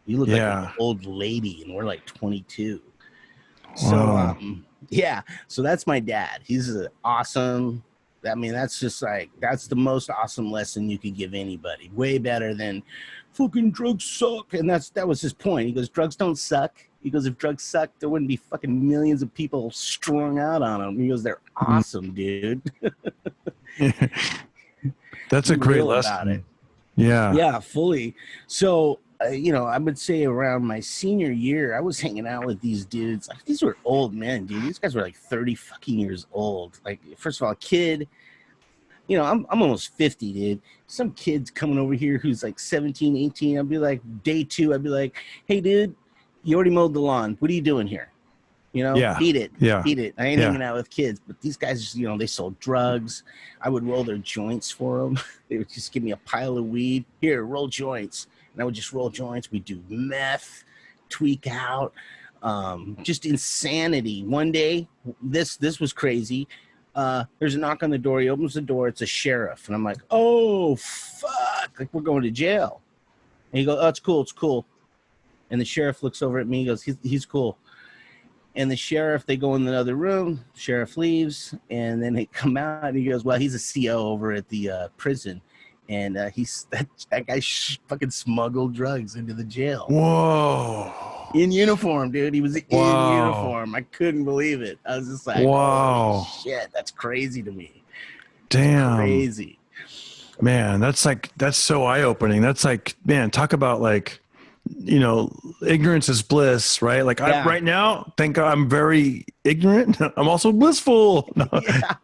You look like an old lady, and we're like 22. Wow. So, so that's my dad. He's awesome. I mean, that's the most awesome lesson you could give anybody. Way better than fucking drugs suck. And that was his point. He goes, drugs don't suck. He goes, if drugs suck, there wouldn't be fucking millions of people strung out on them. He goes, they're awesome, dude. That's a great lesson. About it. Yeah, fully. So, I would say around my senior year, I was hanging out with these dudes. Like, these were old men, dude. These guys were like 30 fucking years old. Like, first of all, a kid, I'm almost 50, dude. Some kid's coming over here who's like 17, 18. I'll be like, day 2, I'd be like, hey, dude, you already mowed the lawn. What are you doing here? Beat it. Beat it. I ain't hanging out with kids. But these guys, they sold drugs. I would roll their joints for them. They would just give me a pile of weed. Here, roll joints. And I would just roll joints. We'd do meth, tweak out, just insanity. One day, this was crazy. There's a knock on the door. He opens the door. It's a sheriff. And I'm like, oh, fuck. Like, we're going to jail. And he goes, oh, it's cool. It's cool. And the sheriff looks over at me. He goes, he's cool. And the sheriff, they go in the other room. Sheriff leaves. And then they come out. And he goes, well, he's a CO over at the prison. And that guy fucking smuggled drugs into the jail. Whoa. In uniform, dude. He was in uniform. I couldn't believe it. I was just like, wow, shit, that's crazy to me. Damn. Crazy. Man, that's so eye-opening. That's like, man, talk about like, ignorance is bliss, right? Like I right now, thank God I'm very ignorant. I'm also blissful. No. Yeah.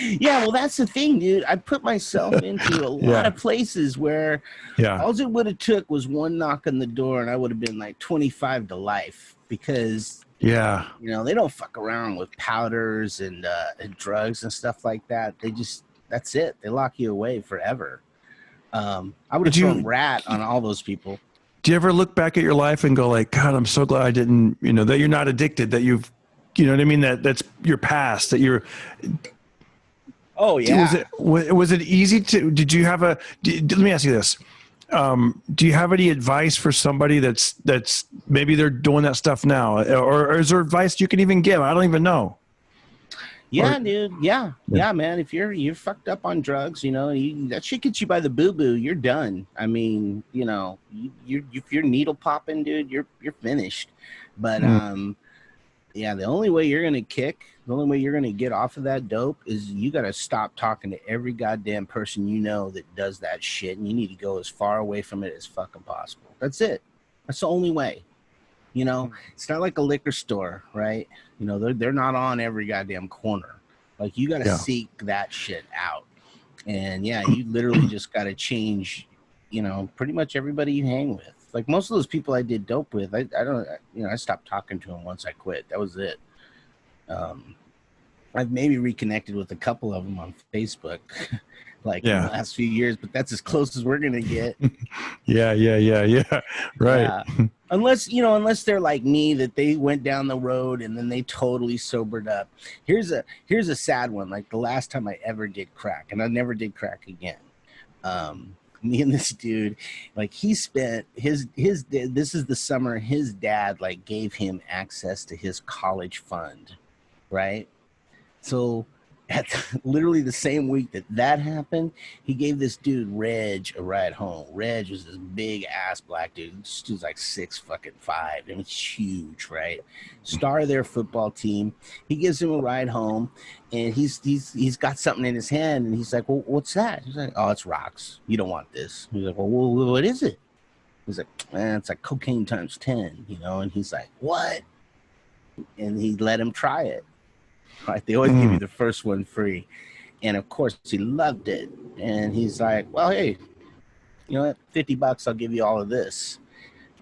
Yeah, well, that's the thing, dude. I put myself into a lot of places where all it would have took was one knock on the door, and I would have been like 25 to life because, they don't fuck around with powders and drugs and stuff like that. That's it. They lock you away forever. I would have thrown rat on all those people. Do you ever look back at your life and go like, God, I'm so glad I didn't, that you're not addicted, that you've, you know what I mean? That's your past, that you're. Oh yeah. Was it easy to? Did you have let me ask you this: do you have any advice for somebody that's maybe they're doing that stuff now, or is there advice you can even give? I don't even know. Yeah, dude. Yeah, man. If you're fucked up on drugs, that shit gets you by the boo boo. You're done. I mean, if you're needle popping, dude, you're finished. But yeah, the only way you're gonna get off of that dope is you gotta stop talking to every goddamn person you know that does that shit, and you need to go as far away from it as fucking possible. That's it. That's the only way. You know, it's not like a liquor store, right? You know, they're not on every goddamn corner. Like, you got to seek that shit out. And yeah, you literally just got to change, you know, pretty much everybody you hang with. Like, most of those people I did dope with, I don't, you know, I stopped talking to them once I quit. That was it. I've maybe reconnected with a couple of them on Facebook, like in the last few years, but that's as close as we're going to get. Yeah. Right. Yeah. Unless they're like me, that they went down the road and then they totally sobered up. Here's a sad one. Like, the last time I ever did crack, and I never did crack again. Me and this dude, like, he spent this is the summer his dad like gave him access to his college fund, right? So at literally the same week that happened, he gave this dude Reg a ride home. Reg was this big ass black dude. This dude's like 6'5", and it's huge, right? Star of their football team. He gives him a ride home, and he's got something in his hand, and he's like, "Well, what's that?" He's like, "Oh, it's rocks. You don't want this." He's like, "Well, what is it?" He's like, "Man, it's like cocaine times 10, you know?" And he's like, "What?" And he let him try it. Right? They always give you the first one free. And of course he loved it. And he's like, "Well, hey, you know what? $50, I'll give you all of this."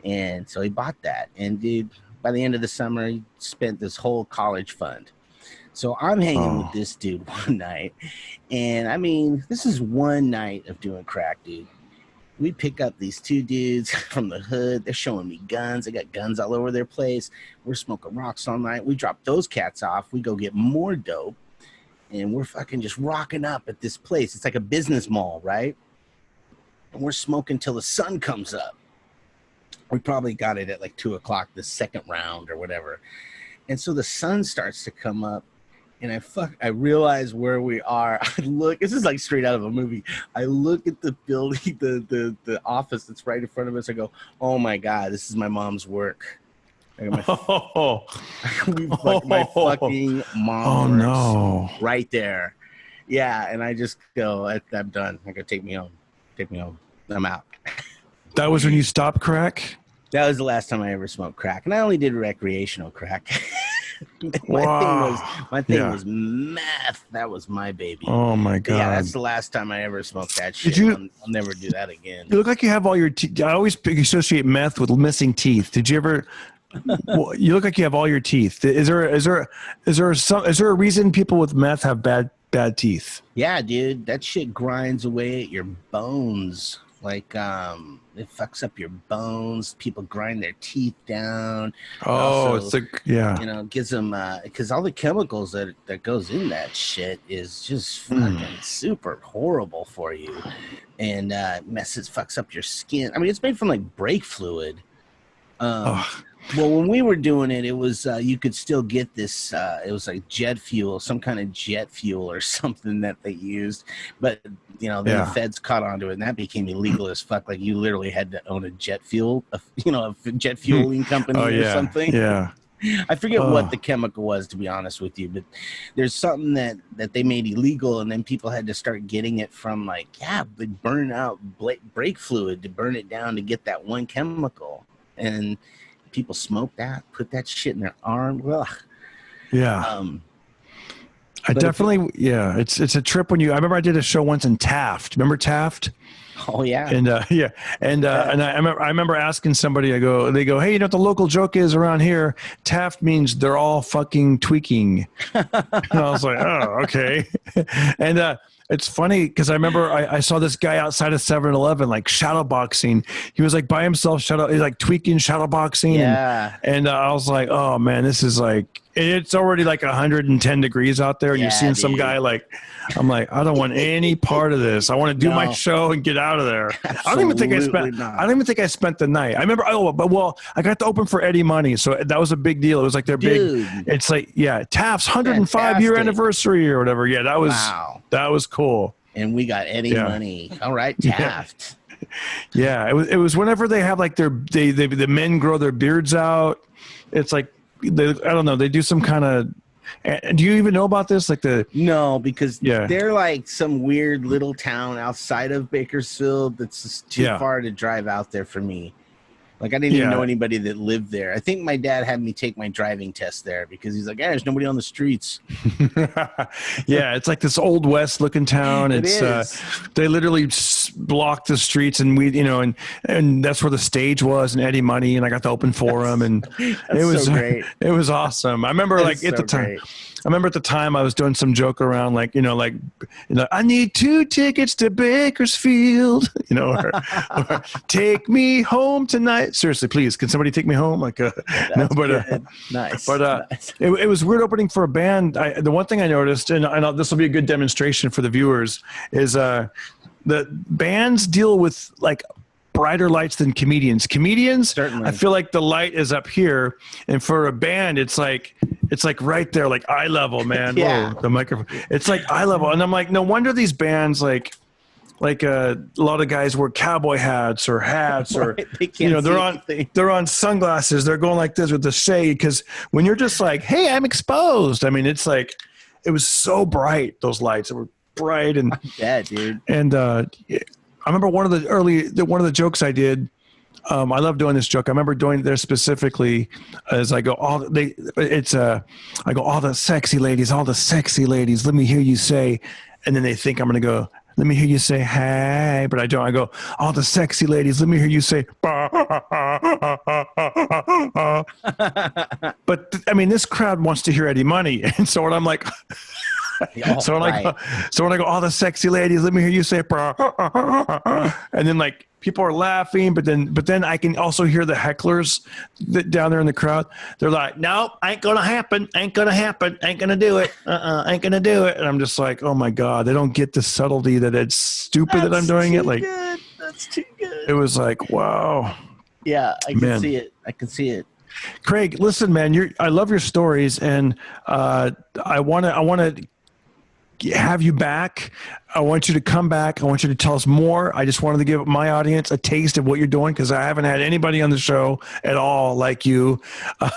And so he bought that. And dude, by the end of the summer, he spent this whole college fund. So I'm hanging with this dude one night. And I mean, this is one night of doing crack, dude. We pick up these two dudes from the hood. They're showing me guns. They got guns all over their place. We're smoking rocks all night. We drop those cats off. We go get more dope. And we're fucking just rocking up at this place. It's like a business mall, right? And we're smoking till the sun comes up. We probably got it at like 2 o'clock, the second round or whatever. And so the sun starts to come up. And I realize where we are. I look, this is like straight out of a movie. I look at the building, the office that's right in front of us. I go, "Oh my God, this is my mom's work." I got my fucking mom works right there. Yeah, and I just go, "I'm done. I gotta take me home. Take me home. I'm out." That was when you stopped crack? That was the last time I ever smoked crack. And I only did recreational crack. My thing was meth. That was my baby. Oh my God. Yeah, that's the last time I ever smoked that shit. I'll never do that again. You look like you have all your teeth. I always associate meth with missing teeth. Did you ever? Well, you look like you have all your teeth. Is there a reason people with meth have bad teeth? Yeah, dude, that shit grinds away at your bones. Like, it fucks up your bones. People grind their teeth down. Oh, also, you know, gives them because all the chemicals that goes in that shit is just fucking super horrible for you, and fucks up your skin. I mean, it's made from like brake fluid. Well, when we were doing it, it was you could still get this. It was like jet fuel, some kind of jet fuel or something that they used. But you know, then the feds caught onto it, and that became illegal as fuck. Like, you literally had to own a jet fuel, a jet fueling company or something. Yeah. I forget what the chemical was, to be honest with you, but there's something that they made illegal, and then people had to start getting it from they burn out brake fluid to burn it down to get that one chemical, and people smoke that, put that shit in their arm. Ugh. Yeah. It's a trip when I remember I did a show once in Taft. Remember Taft? Oh yeah. And and I remember asking somebody, they go, "Hey, you know what the local joke is around here? Taft means they're all fucking tweaking." And I was like, "Oh, okay." And it's funny because I remember I saw this guy outside of 7-Eleven like shadow boxing. He was like by himself, he's like tweaking shadow boxing. Yeah. And I was like, "Oh man, this is like." It's already like 110 degrees out there. And you're seeing some guy I'm like, I don't want any part of this. I want to do my show and get out of there. I don't even think I spent the night. I remember, I got to open for Eddie Money. So that was a big deal. It was like their big, it's like, Taft's 105-year anniversary or whatever. Yeah, that was cool. And we got Eddie Money. All right, Taft. Yeah, it was whenever they have like the men grow their beards out. It's like I don't know. They do some kind of. Do you even know about this? Like No, because they're like some weird little town outside of Bakersfield that's just too far to drive out there for me. Like, I didn't even know anybody that lived there. I think my dad had me take my driving test there because he's like, yeah, there's nobody on the streets. Yeah, it's like this old West looking town. It's they literally blocked the streets, and and that's where the stage was, and Eddie Money, and I got to open for him, and it was so great. It was awesome. I remember at the time. Great. I remember at the time I was doing some joke around like I need 2 tickets to Bakersfield, or take me home tonight. Seriously, please, can somebody take me home? Like, no, but nice. But nice. It was weird opening for a band. The one thing I noticed, and this will be a good demonstration for the viewers, is the bands deal with like brighter lights than comedians. Certainly. I feel like the light is up here, and for a band, it's like right there, like eye level, man. Yeah. Whoa, the microphone. It's like eye level, and I'm like, no wonder these bands like a lot of guys wear cowboy hats or right. They can't they're on sunglasses. They're going like this with the shade, because when you're just like, hey, I'm exposed. I mean, it's like it was so bright. Those lights that were bright, and yeah, dude. And I remember one of the jokes I did. I love doing this joke. I remember doing it there specifically as I go, all the sexy ladies, let me hear you say, and then they think I'm going to go, let me hear you say, hey, but I don't. I go, all the sexy ladies, let me hear you say, but I mean, this crowd wants to hear Eddie Money. And so when I'm like, so when I go, all the sexy ladies, let me hear you say, and then like people are laughing, but then I can also hear the hecklers down there in the crowd. They're like, nope, ain't gonna happen, ain't gonna do it, ain't gonna do it. And I'm just like, oh my God, they don't get the subtlety that it's stupid that I'm doing it. Like, that's too good. It was like, wow. Yeah, I can see it. Craig, listen, man, I love your stories, and I want to have you back. I want you to come back. I want you to tell us more. I just wanted to give my audience a taste of what you're doing, because I haven't had anybody on the show at all like you.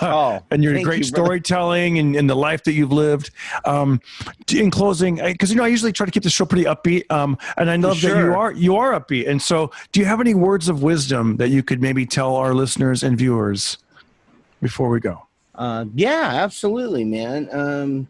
And your great storytelling and the life that you've lived. In closing, because I usually try to keep the show pretty upbeat, and I love that you are upbeat. And so, do you have any words of wisdom that you could maybe tell our listeners and viewers before we go? Yeah, absolutely, man.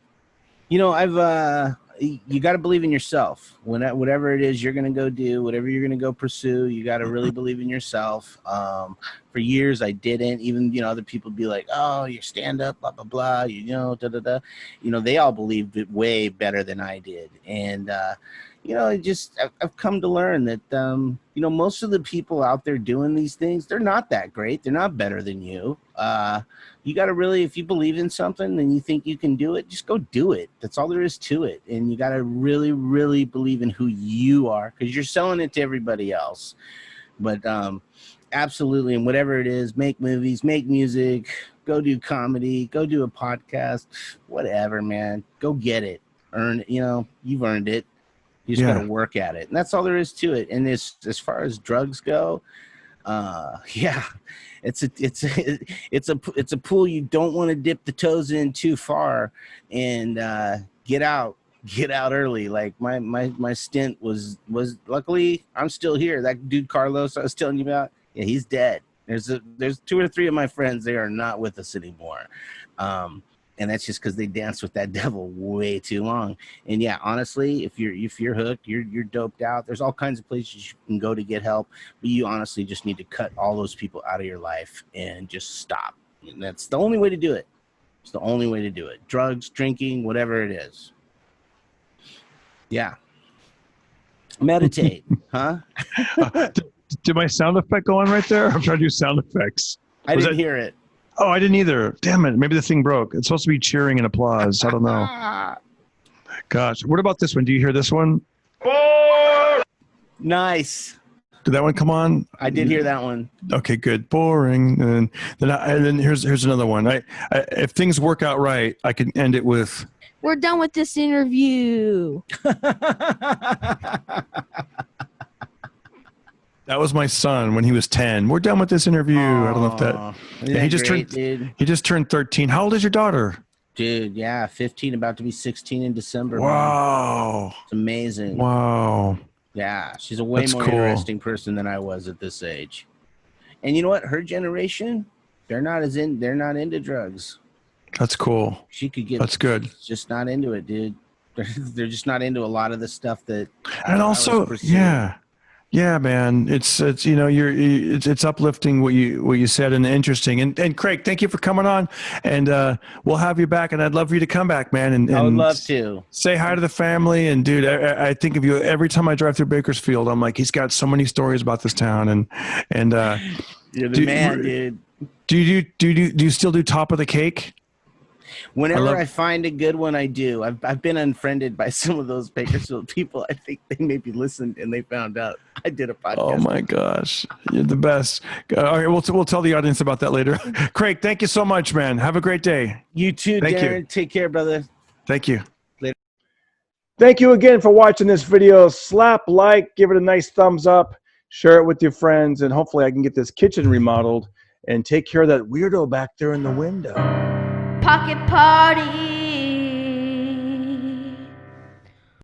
You got to believe in yourself. Whatever it is you're going to go do, whatever you're going to go pursue, you got to really believe in yourself. For years, I didn't. Even, other people be like, oh, you're stand up, blah, blah, blah, da, da, da. They all believed it way better than I did. And, I've come to learn that, most of the people out there doing these things, they're not that great. They're not better than you. You got to really, if you believe in something and you think you can do it, just go do it. That's all there is to it. And you got to really, really believe in who you are, because you're selling it to everybody else. But absolutely, and whatever it is, make movies, make music, go do comedy, go do a podcast, whatever, man. Go get it. Earn it. You've earned it. You just got to work at it. And that's all there is to it. And as far as drugs go, it's a pool you don't want to dip the toes in too far, and get out early. Like my stint was luckily I'm still here. That dude Carlos I was telling you about, yeah, he's dead. There's 2 or 3 of my friends, they are not with us anymore. And that's just because they danced with that devil way too long. And yeah, honestly, if you're hooked, you're doped out, there's all kinds of places you can go to get help. But you honestly just need to cut all those people out of your life and just stop. And that's the only way to do it. It's the only way to do it. Drugs, drinking, whatever it is. Yeah. Meditate, huh? Did my sound effect go on right there? I'm trying to do sound effects. I didn't hear it. Oh, I didn't either. Damn it. Maybe the thing broke. It's supposed to be cheering and applause. I don't know. Gosh. What about this one? Do you hear this one? Nice. Did that one come on? I did hear that one. Okay, good. Boring. And then here's another one. I if things work out right, I can end it with, we're done with this interview. That was my son when he was 10. We're done with this interview. I don't know if that. Aw, Yeah, he just great, turned. dude. He just turned 13. How old is your daughter? Dude, yeah, 15, about to be 16 in December. Wow. Man. It's amazing. Wow. Yeah, she's a way more interesting person than I was at this age. And you know what? Her generation, they're not into drugs. That's cool. She could get. That's good. She's just not into it, dude. They're just not into a lot of the stuff that. And also, yeah, man, it's you know it's uplifting what you said and interesting. And Craig, thank you for coming on, and we'll have you back. And I'd love for you to come back, man. And I would love to say hi to the family. And dude, I think of you every time I drive through Bakersfield. I'm like, he's got so many stories about this town. And you're the man, dude. Do you still do Top of the Cake? Whenever I find a good one, I do. I've been unfriended by some of those Bakersfield people. I think they maybe listened and they found out I did a podcast. Oh my gosh, you're the best. All right, we'll tell the audience about that later. Craig, thank you so much, man. Have a great day. You too, Darren. Take care, brother. Thank you. Later. Thank you again for watching this video. Slap like, give it a nice thumbs up, share it with your friends, and hopefully I can get this kitchen remodeled and take care of that weirdo back there in the window. Pocket party.